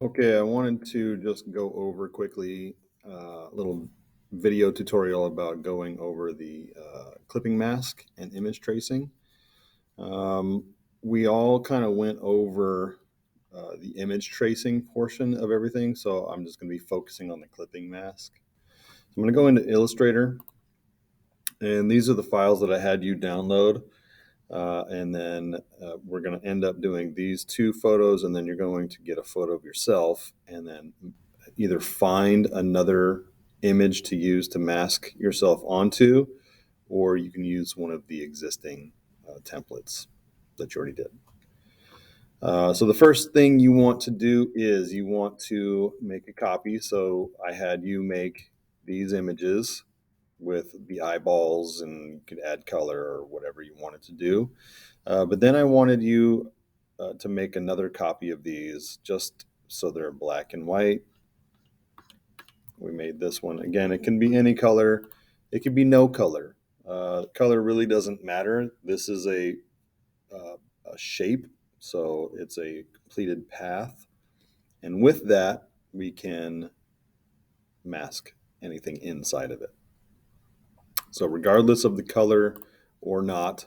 Okay, I wanted to just go over quickly a little video tutorial about going over the clipping mask and image tracing. Um, we all kind of went over the image tracing portion of everything, so I'm just going to be focusing on the clipping mask. I'm going to go into Illustrator, and these are the files that I had you download. And then we're going to end up doing these two photos, and then you're going to get a photo of yourself, and then either find another image to use to mask yourself onto, or you can use one of the existing templates that you already did. So the first thing you want to do is you want to make a copy. So I had you make these images with the eyeballs, and you could add color or whatever you wanted to do. But then I wanted you to make another copy of these just so they're black and white. We made this one. Again, it can be any color. It could be no color. Color really doesn't matter. This is a shape, so it's a completed path. And with that, we can mask anything inside of it. So regardless of the color or not,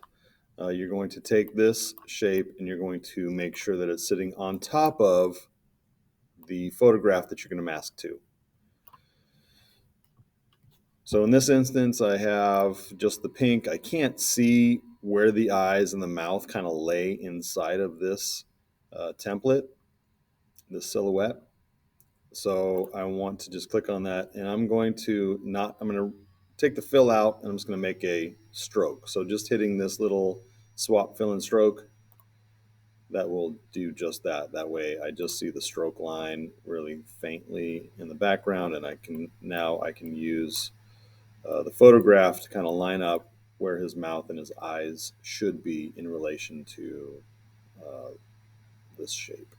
you're going to take this shape and you're going to make sure that it's sitting on top of the photograph that you're going to mask to. So in this instance, I have just the pink. I can't see where the eyes and the mouth kind of lay inside of this template, this silhouette. So I want to just click on that, and I'm going to take the fill out, and I'm just going to make a stroke. So just hitting this little swap fill and stroke, that will do just that. That way I just see the stroke line really faintly in the background, and I can use the photograph to kind of line up where his mouth and his eyes should be in relation to uh, this shape.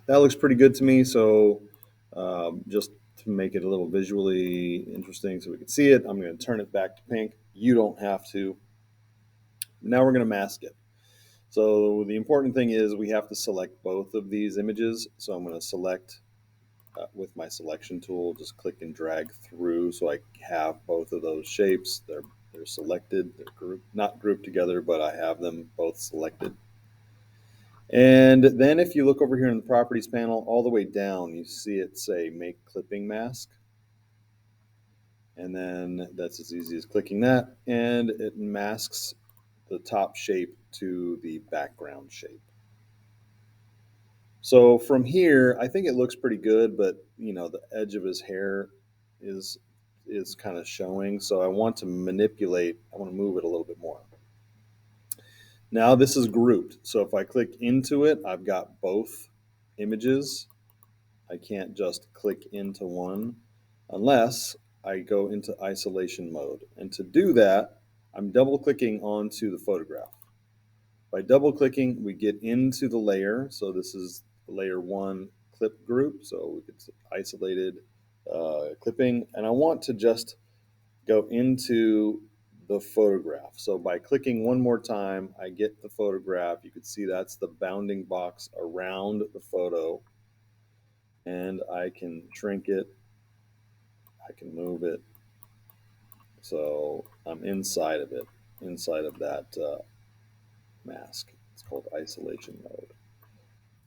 That looks pretty good to me. So just to make it a little visually interesting so we can see it, I'm going to turn it back to pink. You don't have to. Now we're going to mask it. So the important thing is we have to select both of these images. So I'm going to select with my selection tool, just click and drag through so I have both of those shapes. They're selected, not grouped together, but I have them both selected. And then if you look over here in the properties panel, all the way down, you see it say make clipping mask. And then that's as easy as clicking that, and it masks the top shape to the background shape. So from here, I think it looks pretty good, but the edge of his hair is is kind of showing. So I want to manipulate. I want to move it a little bit more. Now this is grouped. So if I click into it, I've got both images. I can't just click into one unless I go into isolation mode. And to do that, I'm double clicking onto the photograph. By double clicking, we get into the layer. So this is layer one clip group. So we could isolated clipping. And I want to just go into the photograph. So by clicking one more time, I get the photograph. You can see that's the bounding box around the photo. And I can shrink it. I can move it. So I'm inside of it, inside of that mask. It's called isolation mode.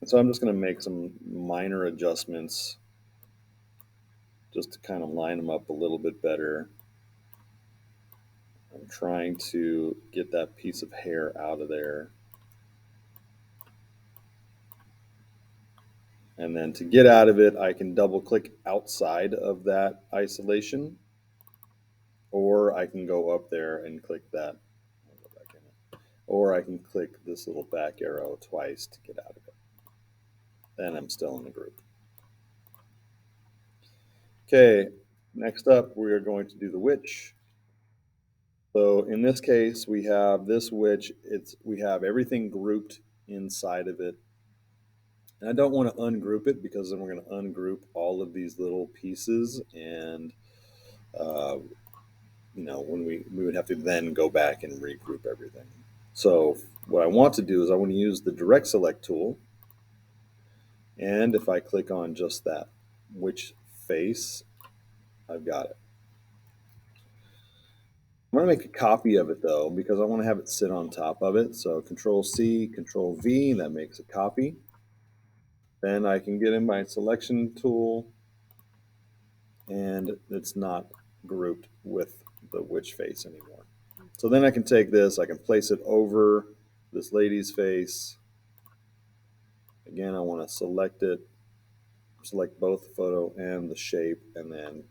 And so I'm just going to make some minor adjustments just to kind of line them up a little bit better. I'm trying to get that piece of hair out of there. And then to get out of it, I can double click outside of that isolation, or I can go up there and click that. I'll go back in it. Or I can click this little back arrow twice to get out of it. Then I'm still in the group. Okay, next up we are going to do the witch. So in this case, we have this witch. We have everything grouped inside of it. And I don't want to ungroup it because then we're going to ungroup all of these little pieces, and uh, when we would have to then go back and regroup everything. So what I want to do is I want to use the direct select tool, And if I click on just that which face, I've got it. I'm going to make a copy of it though, because I want to have it sit on top of it. So Control C, Control V, that makes a copy. Then I can get in my selection tool, and it's not grouped with the witch face anymore. So then I can take this, I can place it over this lady's face. Again, I want to select it, select both the photo and the shape, and then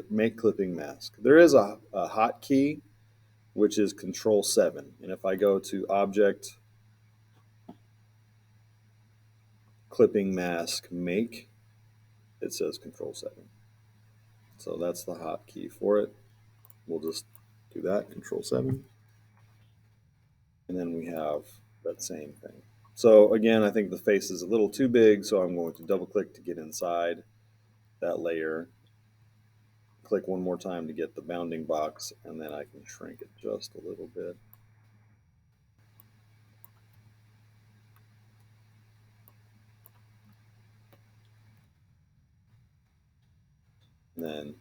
make clipping mask. There is a hotkey, which is Control 7. And if I go to Object, Clipping Mask, Make, it says Control 7. So that's the hotkey for it. We'll just do that, Control 7. And then we have that same thing. So again, I think the face is a little too big, so I'm going to double click to get inside that layer. Click one more time to get the bounding box, and then I can shrink it just a little bit. And then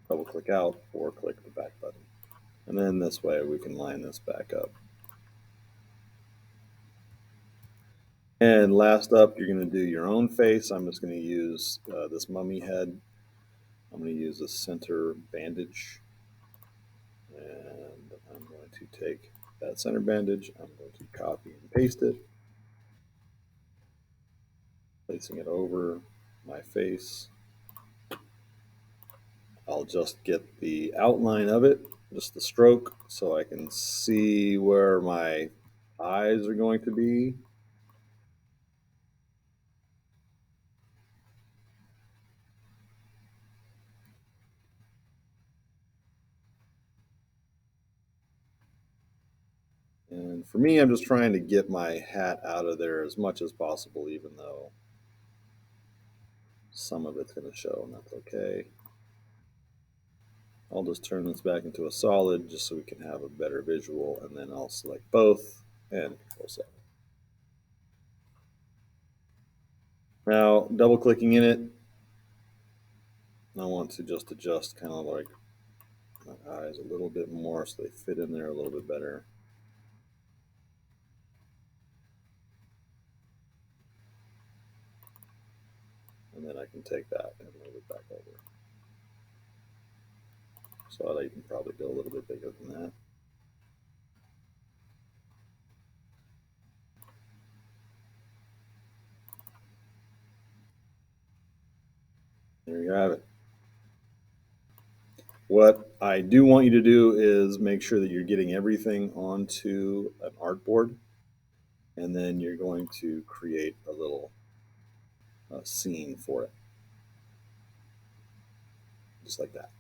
double click out or click the back button. And then this way we can line this back up. And last up, you're going to do your own face. I'm just going to use this mummy head. I'm going to use a center bandage. And I'm going to take that center bandage. I'm going to copy and paste it, placing it over my face. I'll just get the outline of it, just the stroke, so I can see where my eyes are going to be. And for me, I'm just trying to get my hat out of there as much as possible, even though some of it's going to show, and that's okay. I'll just turn this back into a solid just so we can have a better visual, and then I'll select both and Control 7. Now, double clicking in it, I want to just adjust kind of like my eyes a little bit more so they fit in there a little bit better. And then I can take that and move it back over. So I can probably go a little bit bigger than that. There you have it. What I do want you to do is make sure that you're getting everything onto an artboard, and then you're going to create a little scene for it, just like that.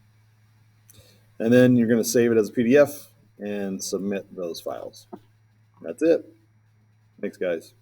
And then you're going to save it as a PDF and submit those files. That's it. Thanks, guys.